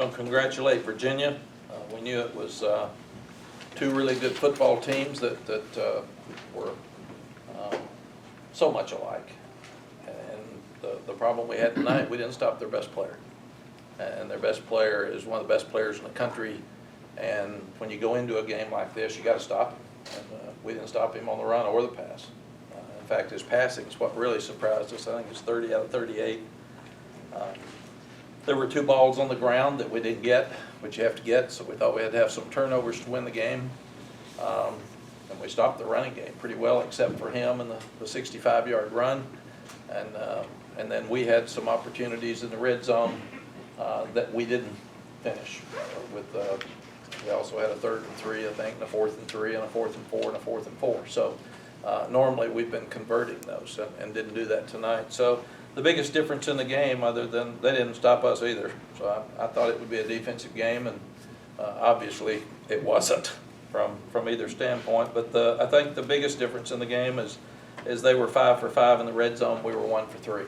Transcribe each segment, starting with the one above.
Going to congratulate Virginia. We knew it was two really good football teams that were so much alike. And the problem we had tonight, we didn't stop their best player. And their best player is one of the best players in the country. And when you go into a game like this, you got to stop him. And we didn't stop him on the run or the pass. In fact, his passing is what really surprised us. I think it's 30 out of 38. There were two balls on the ground that we didn't get, which you have to get, so we thought we had to have some turnovers to win the game. And we stopped the running game pretty well, except for him and the 65-yard run. And then we had some opportunities in the red zone that we didn't finish. We also had a 3rd and 3, I think, and a 4th and 3, and a 4th and 4, and a 4th and 4. So normally we've been converting those and didn't do that tonight. So the biggest difference in the game, other than they didn't stop us either. So I thought it would be a defensive game, and obviously it wasn't from either standpoint. But I think the biggest difference in the game is they were 5 for 5 in the red zone. We were 1 for 3,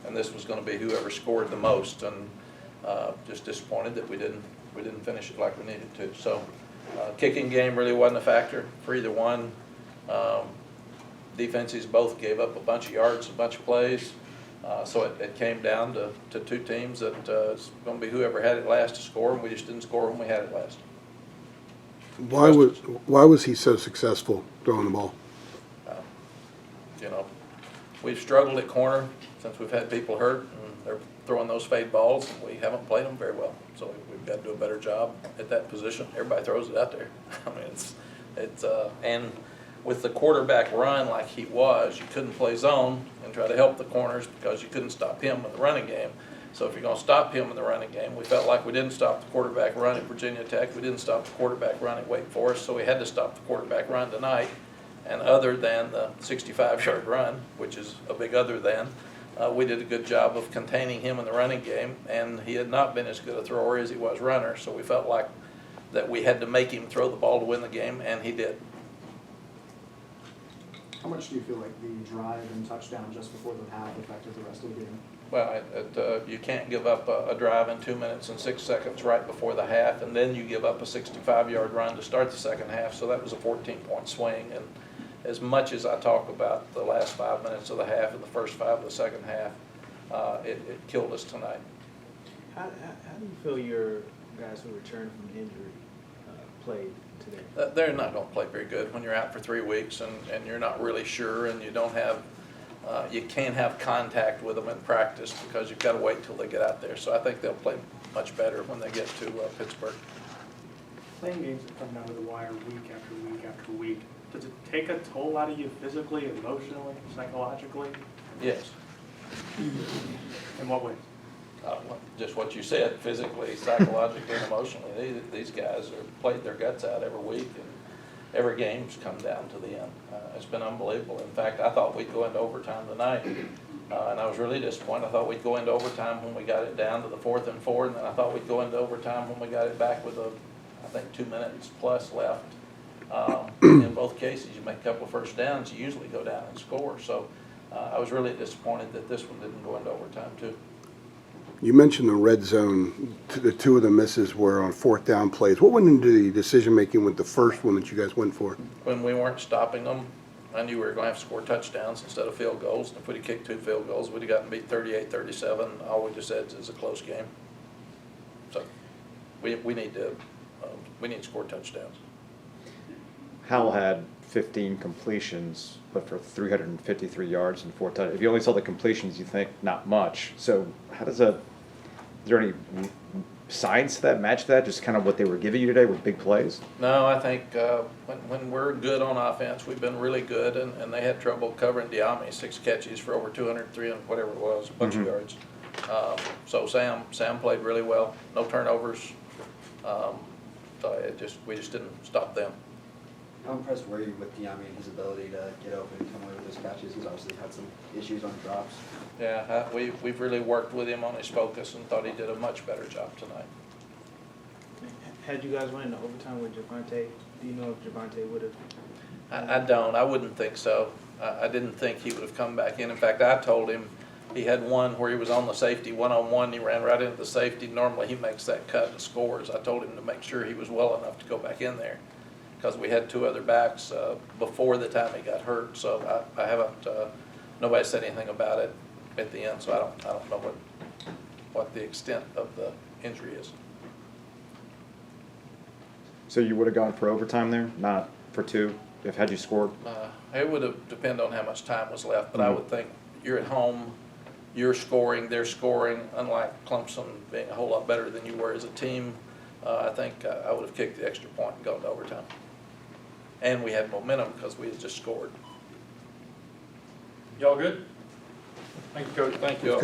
and this was going to be whoever scored the most. And just disappointed that we didn't finish it like we needed to. So kicking game really wasn't a factor for either one. Defenses both gave up a bunch of yards, a bunch of plays. So it came down to two teams that it's going to be whoever had it last to score, and we just didn't score when we had it last. Why was he so successful throwing the ball? We've struggled at corner since we've had people hurt, and they're throwing those fade balls, and we haven't played them very well. So we've got to do a better job at that position. Everybody throws it out there. I mean, it's and with the quarterback run like he was, you couldn't play zone and try to help the corners because you couldn't stop him in the running game. So if you're going to stop him in the running game, we felt like we didn't stop the quarterback run at Virginia Tech. We didn't stop the quarterback run at Wake Forest, so we had to stop the quarterback run tonight. And other than the 65-yard run, which is a big other than, we did a good job of containing him in the running game, and he had not been as good a thrower as he was runner, so we felt like that we had to make him throw the ball to win the game, and he did. How much do you feel like the drive and touchdown just before the half affected the rest of the game? Well, you can't give up a drive in 2 minutes and 6 seconds right before the half, and then you give up a 65-yard run to start the second half, so that was a 14-point swing. And as much as I talk about the last 5 minutes of the half and the first 5 of the second half, it killed us tonight. How do you feel your guys who returned from injury played today? They're not going to play very good when you're out for 3 weeks and you're not really sure, and you don't have you can't have contact with them in practice because you've got to wait till they get out there. So I think they'll play much better when they get to Pittsburgh. Playing games that come down to the wire week after week after week, does it take a toll out of you physically, emotionally, psychologically? Yes. In what way? Just what you said, physically, psychologically, and emotionally. These guys have played their guts out every week, and every game's come down to the end. It's been unbelievable. In fact, I thought we'd go into overtime tonight, and I was really disappointed. I thought we'd go into overtime when we got it down to the 4th and 4, and then I thought we'd go into overtime when we got it back with I think 2 minutes plus left. In both cases, you make a couple of first downs, you usually go down and score. So I was really disappointed that this one didn't go into overtime too. You mentioned the red zone. The 2 of the misses were on 4th down plays. What went into the decision-making with the first one that you guys went for? When we weren't stopping them, I knew we were going to have to score touchdowns instead of field goals. And if we'd have kicked 2 field goals, we'd have gotten beat 38-37. All we just said is a close game. So we need to score touchdowns. Howell had 15 completions, but for 353 yards and 4 touchdowns. If you only saw the completions, you think not much. So how does is there any science to that, match that, just kind of what they were giving you today with big plays? No, I think when we're good on offense, we've been really good, and they had trouble covering Diami, 6 catches for over 200, 300, whatever it was, a bunch of yards. So Sam played really well, no turnovers. So we just didn't stop them. How impressed were you with Diami and his ability to get open and come away with those catches? He's obviously had some issues on drops. Yeah, we've really worked with him on his focus and thought he did a much better job tonight. Had you guys went into overtime with Javonte, do you know if Javonte would have? I don't. I wouldn't think so. I didn't think he would have come back in. In fact, I told him He had one where he was on the safety one-on-one, he ran right into the safety. Normally, he makes that cut and scores. I told him to make sure he was well enough to go back in there, because we had two other backs before the time he got hurt. So I haven't, nobody said anything about it at the end, so I don't know what the extent of the injury is. So you would have gone for overtime there, not for two, if had you scored? It would have depended on how much time was left, but I would think you're at home, you're scoring, they're scoring, unlike Clemson being a whole lot better than you were as a team. I think I would have kicked the extra point and gone to overtime. And we had momentum because we had just scored. Y'all good? Thank you, Coach. Thank you all.